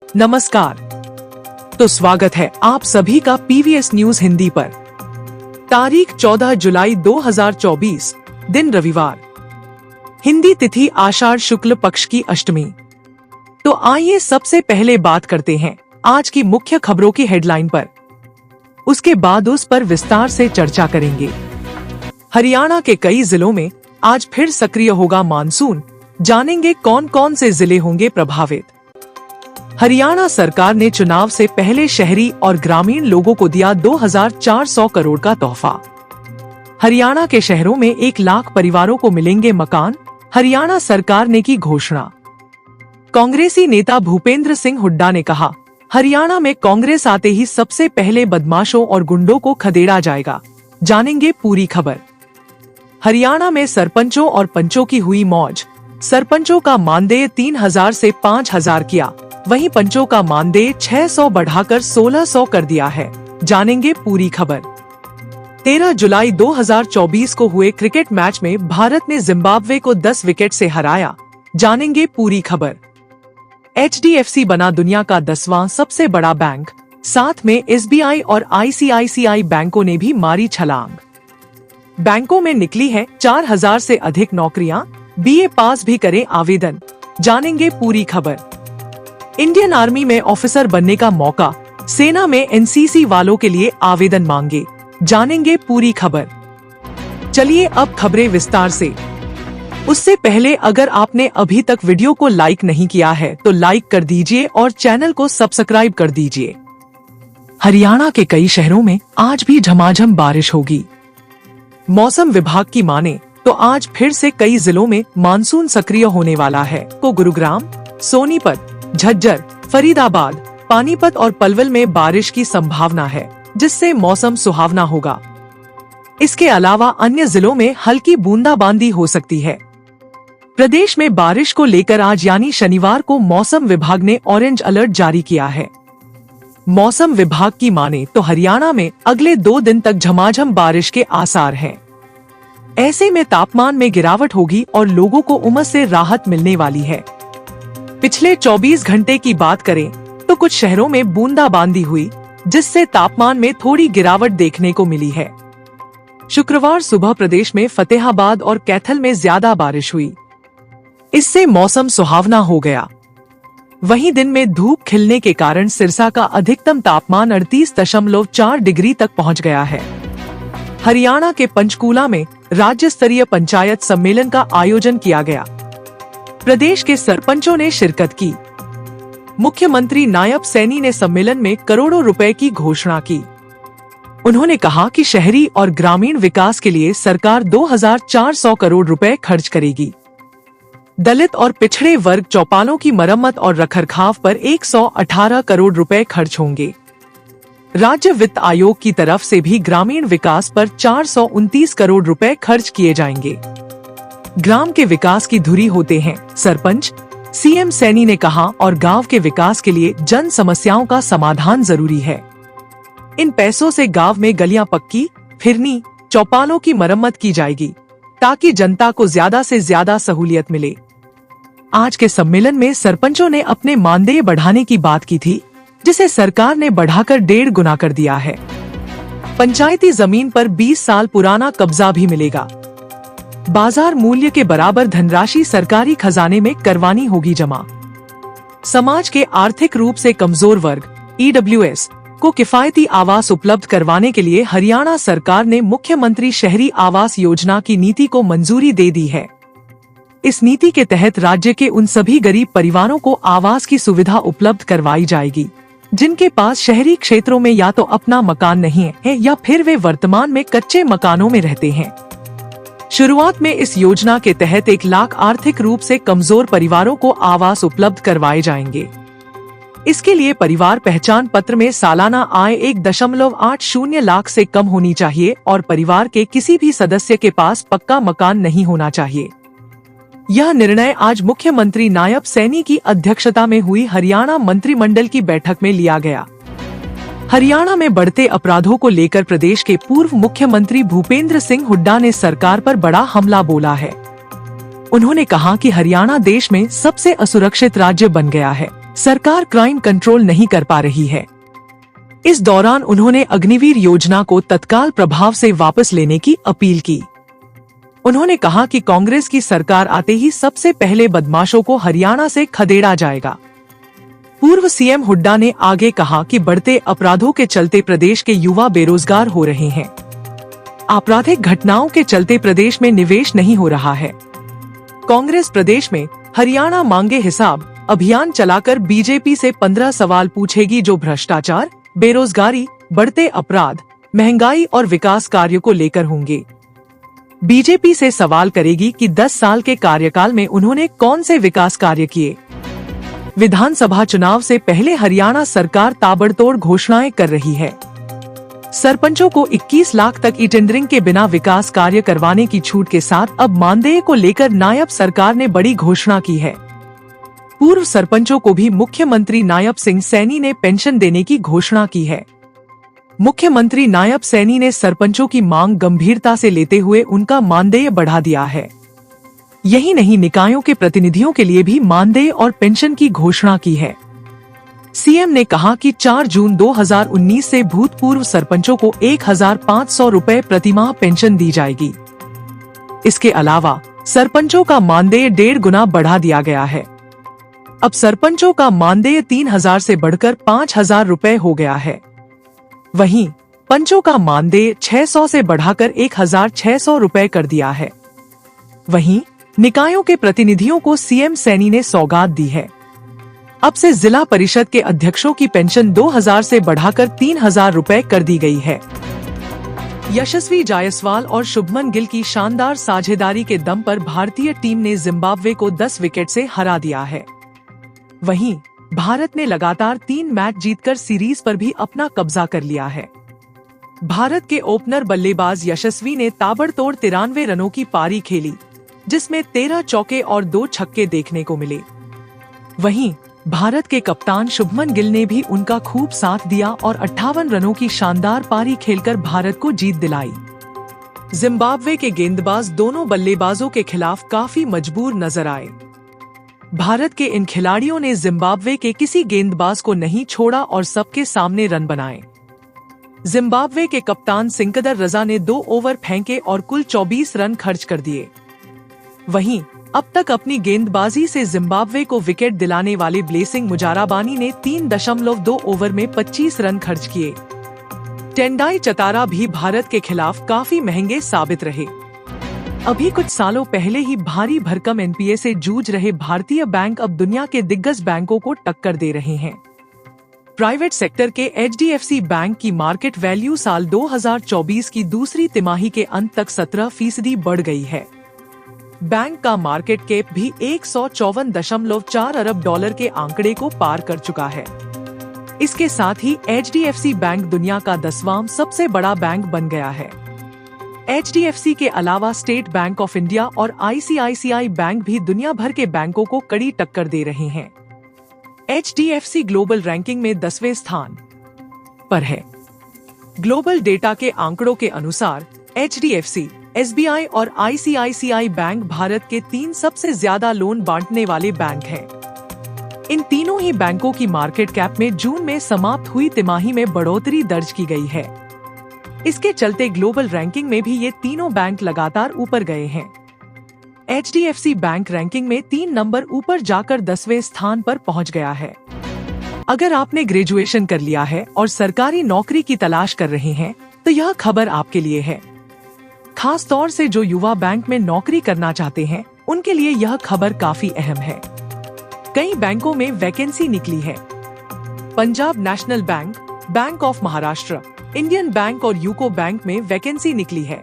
नमस्कार। तो स्वागत है आप सभी का पीवीएस न्यूज हिंदी पर। तारीख 14 जुलाई 2024, दिन रविवार, हिंदी तिथि आषाढ़ शुक्ल पक्ष की अष्टमी। तो आइए सबसे पहले बात करते हैं आज की मुख्य खबरों की हेडलाइन पर। उसके बाद उस पर विस्तार से चर्चा करेंगे। हरियाणा के कई जिलों में आज फिर सक्रिय होगा मानसून, जानेंगे कौन कौन से जिले होंगे प्रभावित। हरियाणा सरकार ने चुनाव से पहले शहरी और ग्रामीण लोगों को दिया 2400 करोड़ का तोहफा। हरियाणा के शहरों में 1 लाख परिवारों को मिलेंगे मकान, हरियाणा सरकार ने की घोषणा। कांग्रेसी नेता भूपेंद्र सिंह हुड्डा ने कहा, हरियाणा में कांग्रेस आते ही सबसे पहले बदमाशों और गुंडों को खदेड़ा जाएगा, जानेंगे पूरी खबर। हरियाणा में सरपंचों और पंचों की हुई मौज। सरपंचों का मानदेय 3000 से 5000 किया, वहीं पंचों का मानदेय 600 बढ़ाकर 1600 कर दिया है, जानेंगे पूरी खबर। 13 जुलाई 2024 को हुए क्रिकेट मैच में भारत ने जिम्बाब्वे को 10 विकेट से हराया, जानेंगे पूरी खबर। HDFC बना दुनिया का 10वां सबसे बड़ा बैंक, साथ में SBI और ICICI बैंकों ने भी मारी छलांग। बैंकों में निकली है 4000 से अधिक नौकरियां, BA पास भी करें आवेदन, जानेंगे पूरी खबर। इंडियन आर्मी में ऑफिसर बनने का मौका, सेना में NCC वालों के लिए आवेदन मांगे, जानेंगे पूरी खबर। चलिए अब खबरें विस्तार से। उससे पहले अगर आपने अभी तक वीडियो को लाइक नहीं किया है तो लाइक कर दीजिए और चैनल को सब्सक्राइब कर दीजिए। हरियाणा के कई शहरों में आज भी झमाझम बारिश होगी। मौसम विभाग की माने तो आज फिर से कई जिलों में मानसून सक्रिय होने वाला है। को गुरुग्राम, सोनीपत, झज्जर, फरीदाबाद, पानीपत और पलवल में बारिश की संभावना है, जिससे मौसम सुहावना होगा। इसके अलावा अन्य जिलों में हल्की बूंदाबांदी हो सकती है। प्रदेश में बारिश को लेकर आज यानी शनिवार को मौसम विभाग ने ऑरेंज अलर्ट जारी किया है। मौसम विभाग की माने तो हरियाणा में अगले 2 दिन तक झमाझम बारिश के आसार हैं। ऐसे में तापमान में गिरावट होगी और लोगों को उमस से राहत मिलने वाली है। पिछले 24 घंटे की बात करें तो कुछ शहरों में बूंदाबांदी हुई, जिससे तापमान में थोड़ी गिरावट देखने को मिली है। शुक्रवार सुबह प्रदेश में फतेहाबाद और कैथल में ज्यादा बारिश हुई, इससे मौसम सुहावना हो गया। वहीं दिन में धूप खिलने के कारण सिरसा का अधिकतम तापमान 38.4 डिग्री तक पहुंच गया है। हरियाणा के पंचकूला में राज्य स्तरीय पंचायत सम्मेलन का आयोजन किया गया। प्रदेश के सरपंचों ने शिरकत की। मुख्यमंत्री नायब सैनी ने सम्मेलन में करोड़ों रुपए की घोषणा की। उन्होंने कहा कि शहरी और ग्रामीण विकास के लिए सरकार 2400 करोड़ रुपए खर्च करेगी। दलित और पिछड़े वर्ग चौपालों की मरम्मत और रखरखाव पर 118 करोड़ रुपए खर्च होंगे। राज्य वित्त आयोग की तरफ से भी ग्रामीण विकास पर 429 करोड़ रुपए खर्च किए जाएंगे। ग्राम के विकास की धुरी होते हैं सरपंच, CM सैनी ने कहा, और गांव के विकास के लिए जन समस्याओं का समाधान जरूरी है। इन पैसों से गांव में गलियां पक्की, फिरनी, चौपालों की मरम्मत की जाएगी, ताकि जनता को ज्यादा से ज्यादा सहूलियत मिले। आज के सम्मेलन में सरपंचों ने अपने मानदेय बढ़ाने की बात की थी, जिसे सरकार ने बढ़ाकर 1.5 गुना कर दिया है। पंचायती जमीन पर 20 साल पुराना कब्जा भी मिलेगा। बाजार मूल्य के बराबर धनराशि सरकारी खजाने में करवानी होगी जमा। समाज के आर्थिक रूप से कमजोर वर्ग EWS को किफायती आवास उपलब्ध करवाने के लिए हरियाणा सरकार ने मुख्यमंत्री शहरी आवास योजना की नीति को मंजूरी दे दी है। इस नीति के तहत राज्य के उन सभी गरीब परिवारों को आवास की सुविधा उपलब्ध करवाई जाएगी, जिनके पास शहरी क्षेत्रों में या तो अपना मकान नहीं है या फिर वे वर्तमान में कच्चे मकानों में रहते हैं। शुरुआत में इस योजना के तहत 1 लाख आर्थिक रूप से कमजोर परिवारों को आवास उपलब्ध करवाए जाएंगे। इसके लिए परिवार पहचान पत्र में सालाना आय 1.80 लाख से कम होनी चाहिए और परिवार के किसी भी सदस्य के पास पक्का मकान नहीं होना चाहिए। यह निर्णय आज मुख्यमंत्री नायब सैनी की अध्यक्षता में हुई हरियाणा मंत्रिमंडल की बैठक में लिया गया। हरियाणा में बढ़ते अपराधों को लेकर प्रदेश के पूर्व मुख्यमंत्री भूपेंद्र सिंह हुड्डा ने सरकार पर बड़ा हमला बोला है। उन्होंने कहा कि हरियाणा देश में सबसे असुरक्षित राज्य बन गया है सरकार क्राइम कंट्रोल नहीं कर पा रही है। इस दौरान उन्होंने अग्निवीर योजना को तत्काल प्रभाव से वापस लेने की अपील की। उन्होंने कहा कि कांग्रेस की सरकार आते ही सबसे पहले बदमाशों को हरियाणा से खदेड़ा जाएगा। पूर्व सीएम हुड्डा ने आगे कहा कि बढ़ते अपराधों के चलते प्रदेश के युवा बेरोजगार हो रहे हैं। आपराधिक घटनाओं के चलते प्रदेश में निवेश नहीं हो रहा है। कांग्रेस प्रदेश में हरियाणा मांगे हिसाब अभियान चलाकर बीजेपी से 15 सवाल पूछेगी, जो भ्रष्टाचार, बेरोजगारी, बढ़ते अपराध, महंगाई और विकास कार्यों को लेकर होंगे। बीजेपी से सवाल करेगी कि 10 साल के कार्यकाल में उन्होंने कौन से विकास कार्य किए। विधानसभा चुनाव से पहले हरियाणा सरकार ताबड़तोड़ घोषणाएं कर रही है। सरपंचों को 21 लाख तक ई टेंडरिंग के बिना विकास कार्य करवाने की छूट के साथ अब मानदेय को लेकर नायब सरकार ने बड़ी घोषणा की है। पूर्व सरपंचों को भी मुख्यमंत्री नायब सिंह सैनी ने पेंशन देने की घोषणा की है। मुख्यमंत्री नायब सैनी ने सरपंचों की मांग गंभीरता से लेते हुए उनका मानदेय बढ़ा दिया है। यही नहीं, निकायों के प्रतिनिधियों के लिए भी मानदेय और पेंशन की घोषणा की है। सीएम ने कहा कि 4 जून 2019 से भूतपूर्व सरपंचों को 1500 रुपए प्रतिमाह पेंशन दी जाएगी। इसके अलावा सरपंचों का मानदेय 1.5 गुना बढ़ा दिया गया है। अब सरपंचों का मानदेय 3000 से बढ़कर 5000 रुपए हो गया है। वहीं पंचों का मानदेय 600 से बढ़ाकर 1600 रुपए कर दिया है। वहीं निकायों के प्रतिनिधियों को सीएम सैनी ने सौगात दी है। अब से जिला परिषद के अध्यक्षों की पेंशन 2000 से बढ़ाकर 3000 रुपए कर दी गई है। यशस्वी जायसवाल और शुभमन गिल की शानदार साझेदारी के दम पर भारतीय टीम ने जिम्बाब्वे को 10 विकेट से हरा दिया है। वहीं भारत ने लगातार 3 मैच जीतकर सीरीज पर भी अपना कब्जा कर लिया है। भारत के ओपनर बल्लेबाज यशस्वी ने ताबड़तोड़ 93 रनों की पारी खेली, जिसमें 13 चौके और 2 छक्के देखने को मिले। वहीं भारत के कप्तान शुभमन गिल ने भी उनका खूब साथ दिया और 58 रनों की शानदार पारी खेलकर भारत को जीत दिलाई। जिम्बाब्वे के गेंदबाज दोनों बल्लेबाजों के खिलाफ काफी मजबूर नजर आए। भारत के इन खिलाड़ियों ने जिम्बाब्वे के किसी गेंदबाज को नहीं छोड़ा और सबके सामने रन बनाए। जिम्बाब्वे के कप्तान सिकंदर रजा ने 2 ओवर फेंके और कुल 24 रन खर्च कर दिए। वहीं अब तक अपनी गेंदबाजी से जिम्बाब्वे को विकेट दिलाने वाले ब्लेसिंग मुजाराबानी ने 3.2 ओवर में 25 रन खर्च किए। टेंडाई चतारा भी भारत के खिलाफ काफी महंगे साबित रहे। अभी कुछ सालों पहले ही भारी भरकम एनपीए से जूझ रहे भारतीय बैंक अब दुनिया के दिग्गज बैंकों को टक्कर दे रहे हैं। प्राइवेट सेक्टर के एचडीएफसी बैंक की मार्केट वैल्यू साल 2024 की दूसरी तिमाही के अंत तक 17% बढ़ गई है। बैंक का मार्केट कैप भी 154.4 अरब डॉलर के आंकड़े को पार कर चुका है। इसके साथ ही एचडीएफसी बैंक दुनिया का 10वां सबसे बड़ा बैंक बन गया है। एचडीएफसी के अलावा स्टेट बैंक ऑफ इंडिया और आईसीआईसीआई बैंक भी दुनिया भर के बैंकों को कड़ी टक्कर दे रहे हैं। एचडीएफसी ग्लोबल रैंकिंग में 10वें स्थान पर है। ग्लोबल डेटा के आंकड़ों के अनुसार एचडीएफसी, एसबीआई और आईसीआईसीआई बैंक भारत के 3 सबसे ज्यादा लोन बांटने वाले बैंक हैं। इन तीनों ही बैंकों की मार्केट कैप में जून में समाप्त हुई तिमाही में बढ़ोतरी दर्ज की गई है। इसके चलते ग्लोबल रैंकिंग में भी ये तीनों बैंक लगातार ऊपर गए हैं। एचडीएफसी बैंक रैंकिंग में 3 नंबर ऊपर जाकर 10वें स्थान पर पहुंच गया है। अगर आपने ग्रेजुएशन कर लिया है और सरकारी नौकरी की तलाश कर रहे हैं, तो यह खबर आपके लिए है। खास तौर से जो युवा बैंक में नौकरी करना चाहते हैं, उनके लिए यह खबर काफी अहम है। कई बैंकों में वैकेंसी निकली है। Punjab national bank, bank of Maharashtra, Indian bank और यूको बैंक में वैकेंसी निकली है।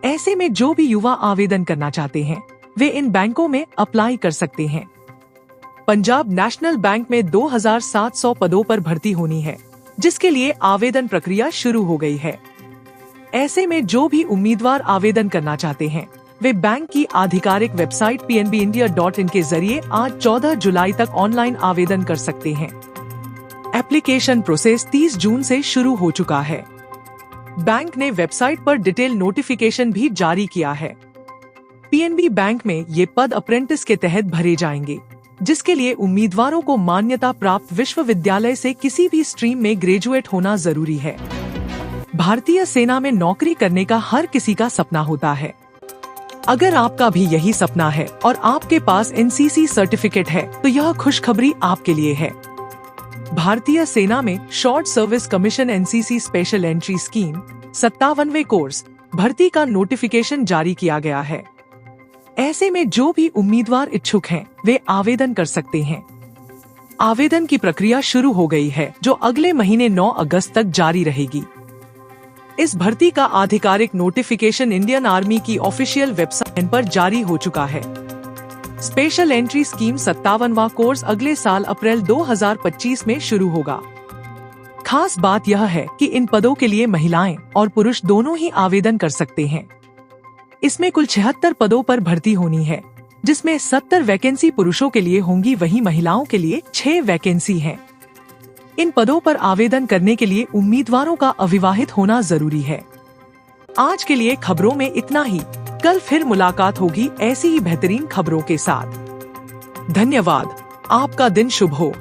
ऐसे में जो भी युवा आवेदन करना चाहते हैं, वे इन बैंकों में अप्लाई कर सकते हैं। पंजाब नेशनल बैंक में 2700 पदों पर भर्ती होनी है, जिसके लिए आवेदन प्रक्रिया शुरू हो गई है। ऐसे में जो भी उम्मीदवार आवेदन करना चाहते हैं, वे बैंक की आधिकारिक वेबसाइट pnbindia.in के जरिए आज 14 जुलाई तक ऑनलाइन आवेदन कर सकते हैं। एप्लीकेशन प्रोसेस 30 जून से शुरू हो चुका है। बैंक ने वेबसाइट पर डिटेल नोटिफिकेशन भी जारी किया है। पीएनबी बैंक में ये पद अप्रेंटिस के तहत भरे जाएंगे। जिसके लिए उम्मीदवारों को मान्यता प्राप्त विश्वविद्यालय से किसी भी स्ट्रीम में ग्रेजुएट होना जरूरी है। भारतीय सेना में नौकरी करने का हर किसी का सपना होता है। अगर आपका भी यही सपना है और आपके पास एनसीसी सर्टिफिकेट है तो यह खुशखबरी आपके लिए है। भारतीय सेना में short service commission NCC special entry scheme 57वें कोर्स भर्ती का नोटिफिकेशन जारी किया गया है। ऐसे में जो भी उम्मीदवार इच्छुक हैं, वे आवेदन कर सकते हैं। आवेदन की प्रक्रिया शुरू हो गई है, जो अगले महीने 9 अगस्त तक जारी रहेगी। इस भर्ती का आधिकारिक नोटिफिकेशन इंडियन आर्मी की ऑफिशियल वेबसाइट पर जारी हो चुका है। स्पेशल एंट्री स्कीम 57वां कोर्स अगले साल अप्रैल 2025 में शुरू होगा। खास बात यह है कि इन पदों के लिए महिलाएं और पुरुष दोनों ही आवेदन कर सकते हैं। इसमें कुल 76 पदों पर भर्ती होनी है, जिसमें 70 वैकेंसी पुरुषों के लिए होंगी, वहीं महिलाओं के लिए 6 वैकेंसी हैं। इन पदों पर आवेदन करने के लिए उम्मीदवारों का अविवाहित होना जरूरी है। आज के लिए खबरों में इतना ही। कल फिर मुलाकात होगी ऐसी ही बेहतरीन खबरों के साथ। धन्यवाद। आपका दिन शुभ हो।